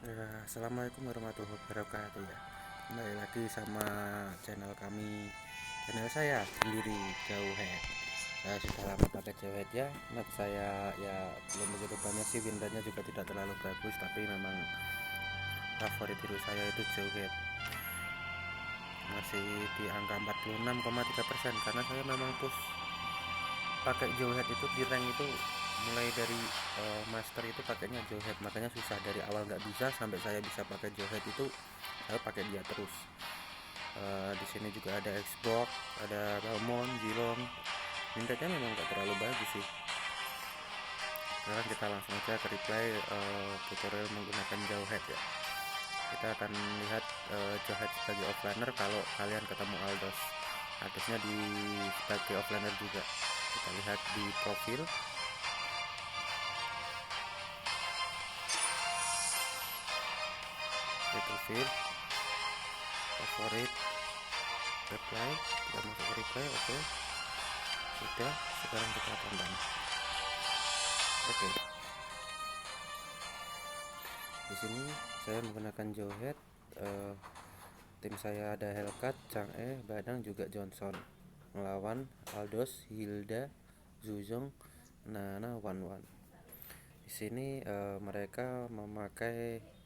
Ya, assalamualaikum warahmatullahi wabarakatuh ya. Kembali lagi sama channel kami, channel saya sendiri Jauhead. Saya sudah lama pakai Jauhead ya. Mat saya ya belum begitu banyak sih, windarnya juga tidak terlalu bagus, tapi memang favorit hero saya itu Jauhead. Masih di angka 46,3% karena saya memang push pakai Jauhead itu di rank itu mulai dari master itu pakainya Jawhead, makanya susah dari awal nggak bisa sampai saya bisa pakai Jawhead itu saya pakai dia terus. Di sini juga ada Xbox, ada Balmon, Zilong. Windanya memang nggak terlalu bagus sih. Sekarang kita langsung aja ke replay tutorial menggunakan Jawhead ya. Kita akan lihat Jawhead sebagai offlaner kalau kalian ketemu Aldos. Aldosnya di sebagai offlaner juga. Kita lihat di profil. Profil favorit reply, kita masuk ke reply. Oke, sudah. Sekarang kita tonton. Oke, di sini saya menggunakan Jawhead. Tim saya ada Hellcat, Chang'e, Badang, juga Johnson melawan Aldos, Hilda, Zuzong, Nana, Wanwan. Di sini mereka memakai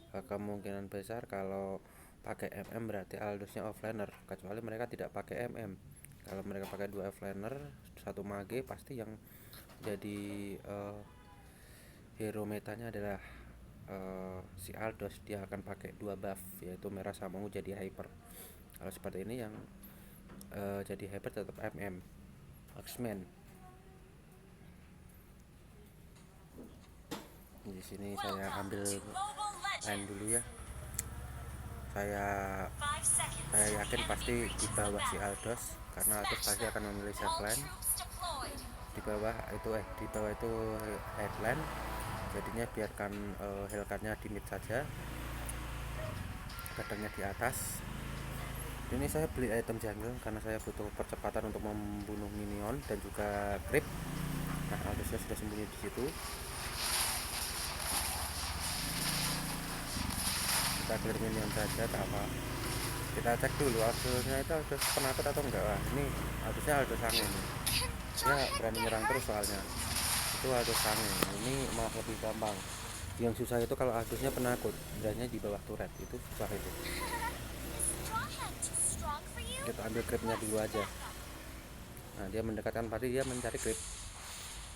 kemungkinan besar kalau pakai MM berarti Aldosnya offlaner, kecuali mereka tidak pakai MM. Kalau mereka pakai dua offlaner, satu mage, pasti yang jadi hero metanya adalah si Aldos. Dia akan pakai dua buff, yaitu merah sama ungu jadi hyper. Kalau seperti ini yang jadi hyper tetap MM, X-Men. Di sini saya ambil line dulu ya. Saya yakin pasti di bawah si Aldos, karena Aldos pasti akan memilih safe line. Di bawah itu headline, jadinya biarkan Hellcatnya di mid saja, kadangnya di atas. Ini saya beli item jungle karena saya butuh percepatan untuk membunuh minion dan juga creep. Nah, Aldosnya sudah sembunyi di situ. Kita clear minion saja, tak apa. Kita cek dulu Aldosnya itu Aldos penakut atau enggak. Wah, ini Aldosnya Aldos angin. Dia berani nyerang terus soalnya. Itu Aldos angin. Ini malah lebih gampang. Yang susah itu kalau Aldosnya penakut, beranya di bawah turret, itu susah itu. Kita ambil creepnya dulu aja. Nah, dia mendekatkan, pasti dia mencari creep.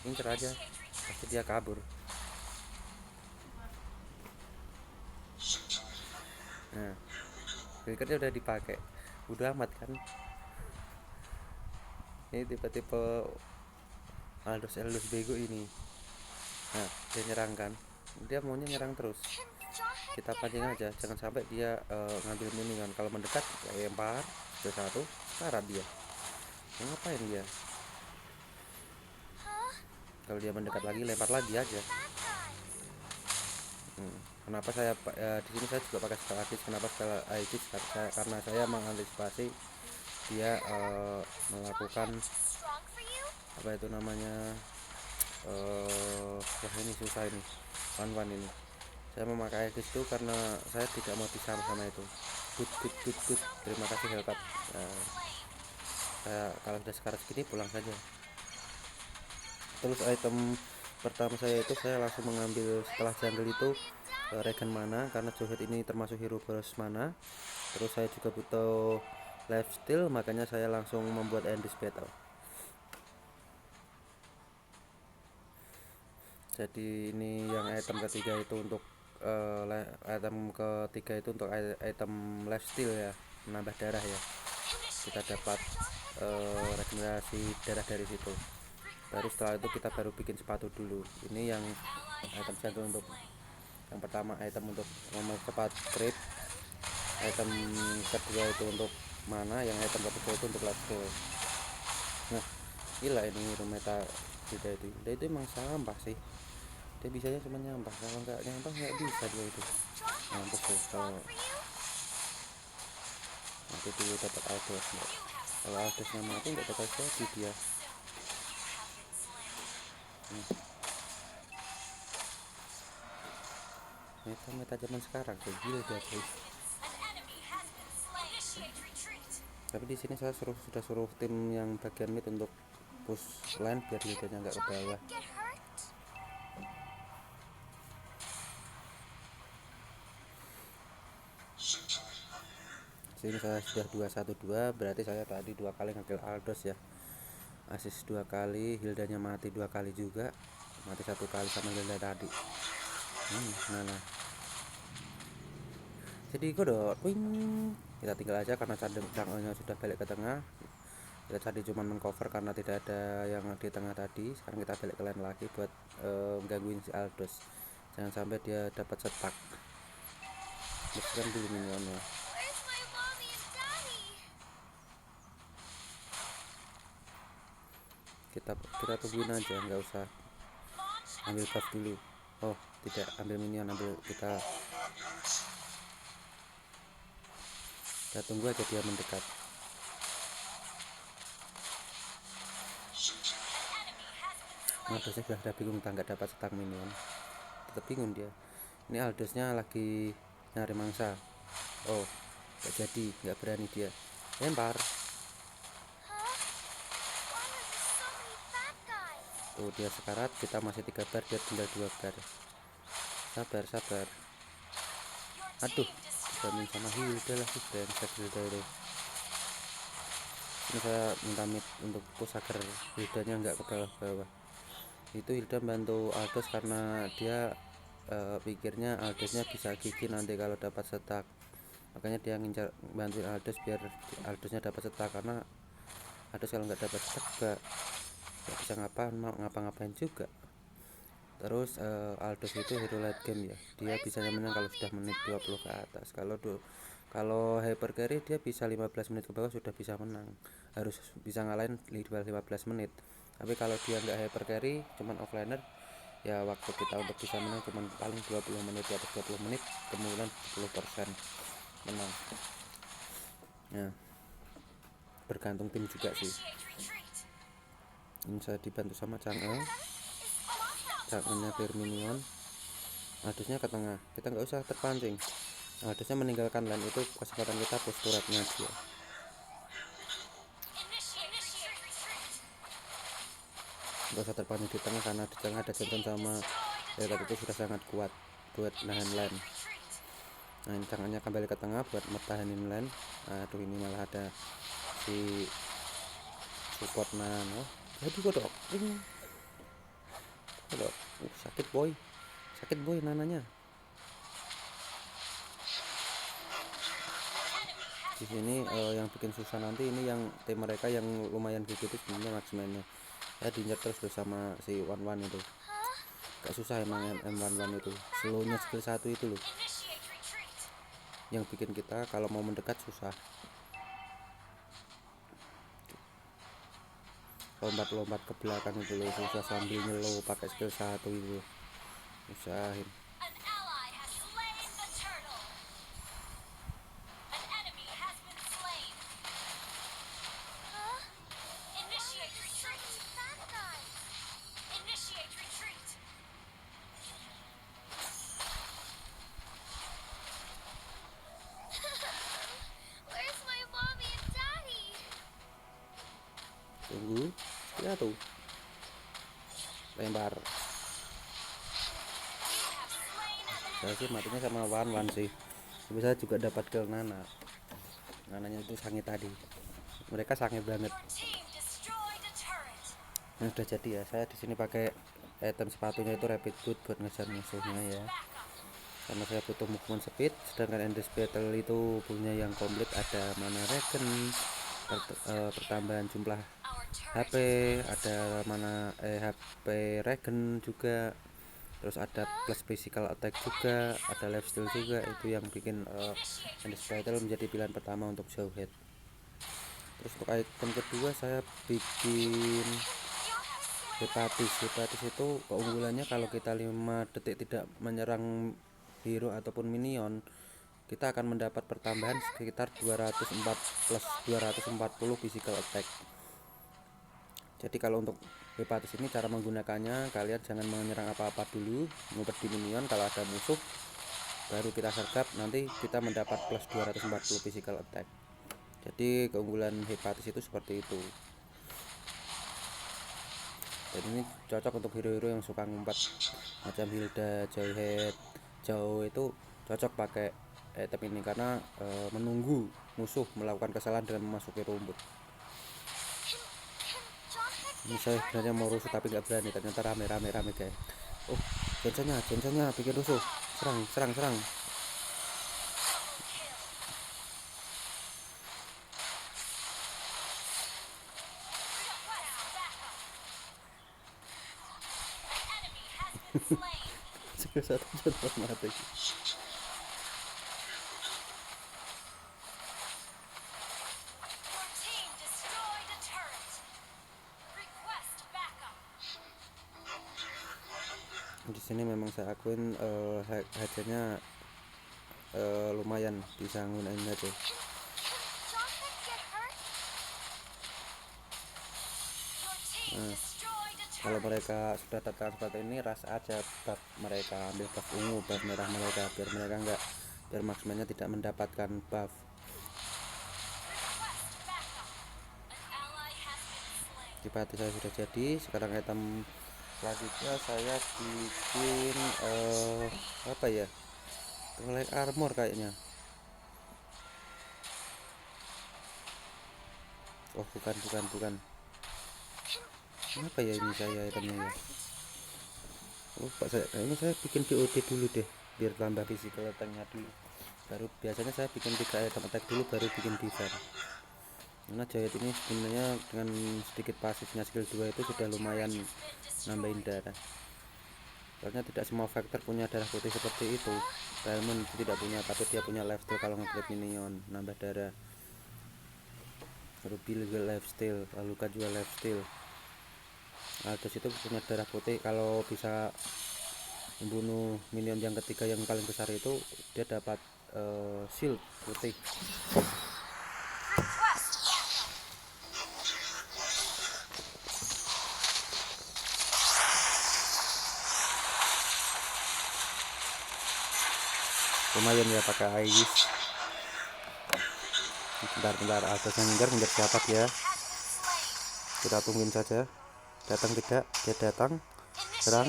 Incer aja, pasti dia kabur. Nah, filternya udah dipakai, udah amat kan. Ini tipe-tipe Aldos bego ini. Nah, dia nyerang kan, dia maunya nyerang terus. Kita pancing aja, jangan sampai dia ngambil minion. Kalau mendekat lempar satu, sekarat dia. Mau ngapain dia? Kalau dia mendekat lagi, lempar lagi aja. Kenapa saya di sini saya juga pakai skala atis. Kenapa skala atis? Karena saya mengantisipasi dia melakukan apa itu namanya, wah ini susah ini, one ini. Saya memakai atis itu karena saya tidak mau disam sama itu. Good. Terima kasih Hellcat. Saya kalau sudah sekarat segini pulang saja. Terus item pertama saya itu saya langsung mengambil setelah jungle itu regen mana, karena Jawhead ini termasuk hero boros mana. Terus saya juga butuh lifesteal, makanya saya langsung membuat endless battle. Jadi ini yang item ketiga itu untuk item lifesteal ya, menambah darah ya. Kita dapat regenerasi darah dari situ. Baru setelah itu kita baru bikin sepatu dulu. Ini yang item jungle untuk yang pertama, item untuk mempercepat creep. Item kedua itu untuk mana, yang item ketiga itu untuk lifesteal. Nah, gila ini hero meta dia itu emang sampah sih. Dia bisanya cuma nyampah, kalau nggak nyampah nggak bisa dia itu. Mampus tuh kalau nanti dulu dapat Aldos. Kalau Aldosnya mati nggak bakal jadi dia. meta zaman sekarang kayak Gilda guys. Tapi di sini saya sudah suruh tim yang bagian mid untuk push lane biar Gildanya nggak ke bawah. Sini saya sudah 2-1-2, berarti saya tadi 2 kali ngekill Aldos ya. Asis 2 kali, Hildanya mati 2 kali juga. Mati 1 kali sama Hilda tadi. Nah. Jadi godot, wing. Kita tinggal aja karena junglernya sudah balik ke tengah. Kita tadi cuma mengcover karena tidak ada yang di tengah tadi. Sekarang kita balik ke lane lagi buat gangguin si Aldos. Jangan sampai dia dapat setak. Bersihkan dulu minionnya. Kita tungguin aja, nggak usah ambil buff dulu. Oh tidak, ambil minion, kita tunggu aja dia mendekat. Aldosnya sudah ada bingung, nggak dapat setak minion, tetap bingung dia. Ini Aldosnya lagi nyari mangsa. Oh nggak jadi, nggak berani dia lempar. Tuh dia sekarat, kita masih 3 bar, dia tinggal 2 bar. Sabar. Aduh, jamin sama Hilda lah, sudah bisa Hilda itu. Ini saya minta mid untuk push agar Hildanya nggak ke bawah. Itu Hilda bantu Aldos karena dia pikirnya Aldosnya bisa gigi nanti kalau dapat setak. Makanya dia ngincar bantuin Aldos biar Aldosnya dapat setak, karena Aldos kalau nggak dapat setak nggak bisa ngapa-ngapain juga. Terus Aldos itu hero late game ya, dia bisa menang kalau sudah menit 20 ke atas. Kalau hyper carry dia bisa 15 menit ke bawah sudah bisa menang, harus bisa ngalahin 15 menit. Tapi kalau dia nggak hyper carry, cuman offlaner, ya waktu kita untuk bisa menang cuman paling 20 menit atau 20 menit, kemungkinan 10% menang. Nah, bergantung tim juga sih. Ini saya dibantu sama Chang'e clear minion. Aldosnya ke tengah, kita nggak usah terpancing. Aldosnya meninggalkan lane, itu kesempatan kita push turretnya dia. Nggak usah terpancing di tengah, karena di tengah ada Johnson sama Delta itu sudah sangat kuat buat nahan lane. Nah ini tangannya kembali ke tengah buat mertahanin lane. Aduh, ini malah ada si support nano. Jadi godok sakit boy nananya. Di sini yang bikin susah nanti ini yang tim mereka yang lumayan gitu itu sebenarnya marksman-nya. Ya diinjak terus sama si Wan itu. Gak susah emang M11 itu. Slownya skill 1 itu loh yang bikin kita kalau mau mendekat susah. Lompat ke belakang itu loh susah, sambil nyelo pakai skill 1 itu. Usahain. Tunggu, ya tuh lempar. Saya sih matinya sama Wan sih, tapi saya juga dapat kill nananya itu sange tadi, mereka sange banget. Nah udah jadi ya, saya di sini pakai item sepatunya itu rapid boot buat ngejar musuhnya ya, karena saya butuh movement speed. Sedangkan Endless Battle itu punya yang komplit, ada mana regen, pertambahan jumlah HP, ada mana HP regen juga, terus ada plus physical attack juga, ada lifesteal juga. Itu yang bikin Endless Battle menjadi pilihan pertama untuk jauh head. Terus untuk item kedua saya bikin Hepatis itu keunggulannya kalau kita 5 detik tidak menyerang hero ataupun minion, kita akan mendapat pertambahan sekitar 204 plus 240 physical attack. Jadi kalau untuk Hepatis ini cara menggunakannya, kalian jangan menyerang apa-apa dulu, ngumpet di minion. Kalau ada musuh baru kita sergap, nanti kita mendapat plus 240 physical attack. Jadi keunggulan Hepatis itu seperti itu. Dan ini cocok untuk hero-hero yang suka ngumpat macam Hilda, Jawhead, Jauh, itu cocok pakai item ini karena menunggu musuh melakukan kesalahan dengan memasuki rumput. Ini saya sebenarnya mau rusuh tapi nggak berani, ternyata rame guys. Oh, Jensennya bikin rusuh. Serang. Satu contoh mati. Di sini memang saya akuin harganya lumayan, bisa nggunain aja. Nah, kalau mereka sudah tertarik seperti ini, rasa aja buff mereka, ambil buff ungu, buff merah mereka, biar mereka enggak, biar marksmannya tidak mendapatkan buff. Hati saya sudah jadi. Sekarang item selanjutnya saya bikin apa ya, light armor kayaknya. Oh bukan, apa ya ini saya itemnya ya. Oh pak, ini saya bikin DOD dulu deh, biar tambah physical attack-nya dulu. Baru biasanya saya bikin 3 item attack dulu baru bikin defense. Karena Jayat ini sebenarnya dengan sedikit pasifnya skill 2 itu sudah lumayan nambahin darah. Soalnya tidak semua factor punya darah putih seperti itu. Diamond tidak punya, tapi dia punya lifesteal kalau nge-crit minion, nambah darah. Ruby juga lifesteal, Luka juga lifesteal. Aldos itu punya darah putih, kalau bisa membunuh minion yang ketiga yang paling besar itu dia dapat shield putih. Lumayan ya pakai Aegis. Bentar Aldosnya ngejar siapa dia, kita tungguin saja. Datang tidak, dia datang, serang.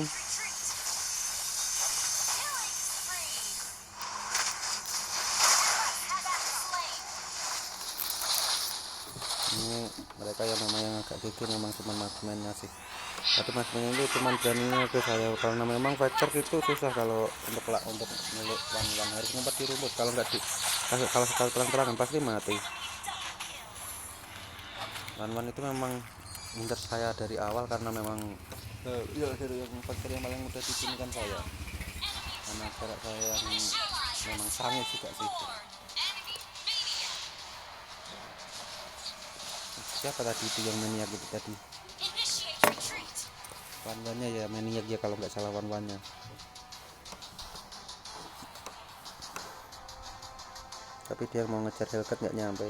Ini mereka yang memang agak gigih, memang cuma marksman-nya sih. Tapi marksman itu cuma beraninya ke saya, karena memang factor itu susah kalau untuk milik one harus ngumpet di rumput. Kalau nggak kalau sekali terang-terangan pasti mati. One itu memang minta saya dari awal karena memang ya dari yang faktor yang paling mudah digunakan saya, karena jarak saya yang memang sangit juga sih. Siapa tadi itu yang maniak itu tadi? Wanwannya ya, maniak ya kalau nggak salah wanwannya. Tapi dia mau ngejar Hellcat nggak nyampe.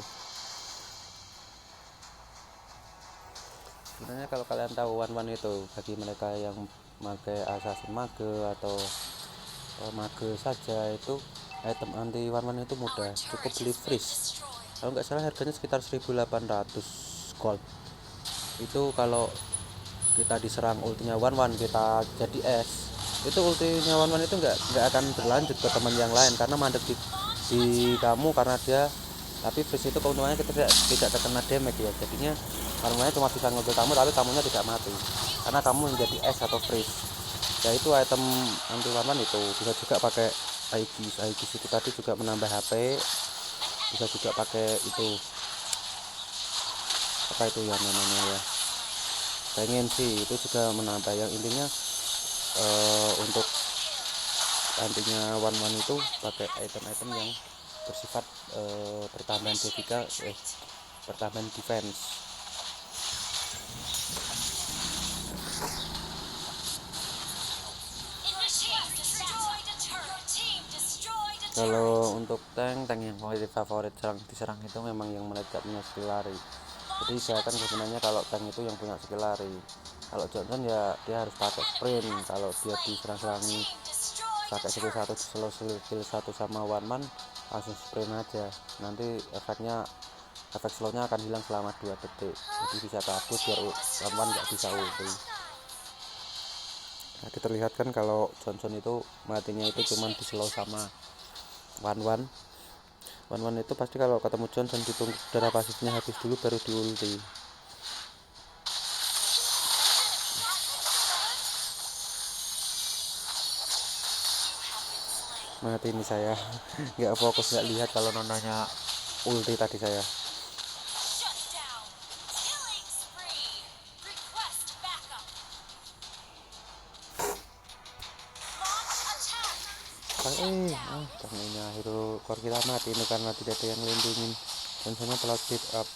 Sebenarnya kalau kalian tahu one itu, bagi mereka yang pakai assassin mage atau mage saja, itu item anti one itu mudah, cukup beli freeze. Kalau nggak salah harganya sekitar 1800 gold. Itu kalau kita diserang ultinya one kita jadi es, itu ultinya one itu nggak akan berlanjut ke teman yang lain karena mandek di kamu, karena dia, tapi freeze itu keuntungannya kita tidak terkena damage ya, jadinya karena cuma bisa ngekill kamu tapi kamunya tidak mati karena kamu menjadi es atau freeze. Ya itu item anti one itu bisa juga pakai Aegis itu tadi juga menambah HP, bisa juga pakai itu apa itu ya namanya ya, pengen sih itu juga menambah. Yang intinya untuk antinya one itu pakai item-item yang bersifat pertambahan defika, pertambahan defense. Kalau untuk tank yang favorit diserang itu memang yang mereka punya skill lari. Jadi saya kan sebenarnya kalau tank itu yang punya skill lari. Kalau Johnson ya dia harus pakai sprint kalau dia diserang-serangi pakai satu slow skill satu sama one man, langsung sprint aja, nanti efek slownya akan hilang selama 2 detik, jadi bisa kabur biar one man nggak bisa ulti. Tadi terlihat kan kalau Johnson itu matinya itu cuman di slow sama one one. One one itu pasti kalau ketemu Johnson ditunggu darah pasifnya habis dulu baru di ulti. Mati ini saya nggak fokus, nggak lihat kalau nonanya ulti tadi saya. Tangannya hero core kita mati ini karena tidak ada yang melindungi. Johnsonnya telah speed up.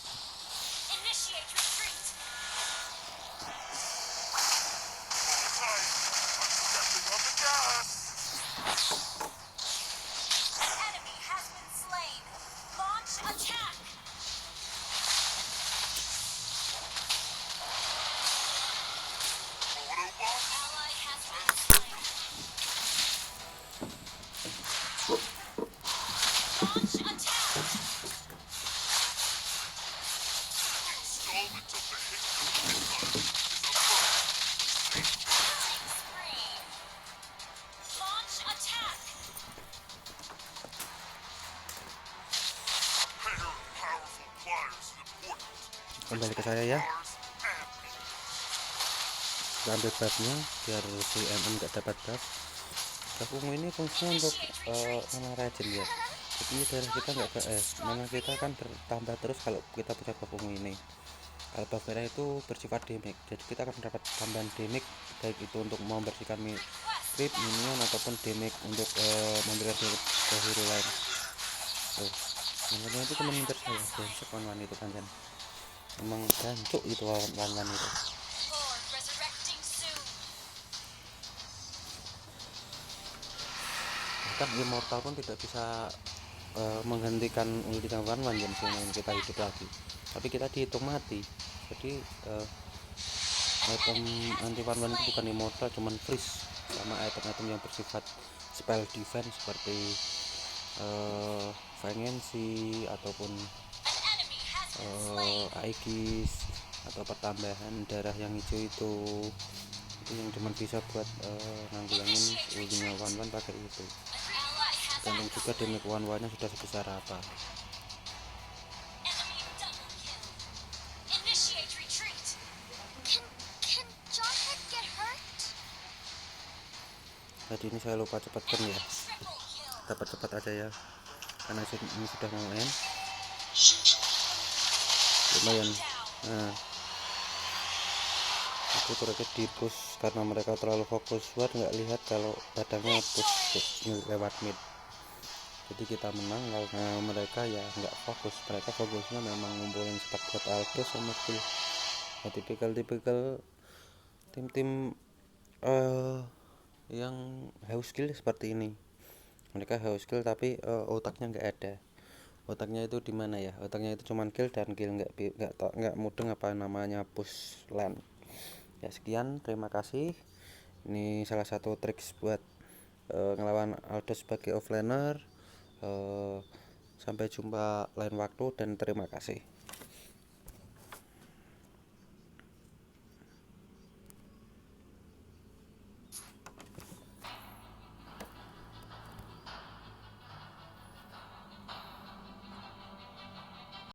Kembali ke saya ya, kita ambil buffnya biar si MM nggak dapat buff. Buff ungu ini fungsinya untuk mana regen ya, jadi darah kita nggak mana kita akan bertambah terus kalau kita punya buff ungu ini. Kalau buff merah itu bersifat damage, jadi kita akan mendapat tambahan damage baik itu untuk membersihkan creep minion ataupun damage untuk memberikan damage ke hero lain. Tuh, namanya itu teman minter saya, besok kawan itu kan emang jancuk itu kawan itu. Bahkan immortal pun tidak bisa menghentikan ulti kawan yang kita hidup lagi, tapi kita dihitung mati. Jadi item anti one itu bukan immortal, cuman freeze, sama item-item yang bersifat spell defense seperti Vengeance ataupun Aegis atau pertambahan darah yang hijau itu yang cuma bisa buat nanggulangin ultinya one pakai itu. Tergantung juga damage one nya sudah sebesar apa. Tadi ini saya lupa cepatkan ya, dapat cepat aja ya karena ini sudah mau end lumayan. Nah itu ternyata di push karena mereka terlalu fokus buat nggak lihat kalau badannya push lewat mid, jadi kita menang karena mereka ya nggak fokus. Mereka fokusnya memang ngumpulin stack buat Aldo sama kill ya, tipikal tim-tim yang haus skill seperti ini. Mereka haus skill tapi otaknya nggak ada. Otaknya itu di mana ya? Otaknya itu cuman kill dan kill, nggak mudeng apa namanya push lane. Ya sekian, terima kasih. Ini salah satu trik buat ngelawan Aldo sebagai offlaner. Sampai jumpa lain waktu dan terima kasih.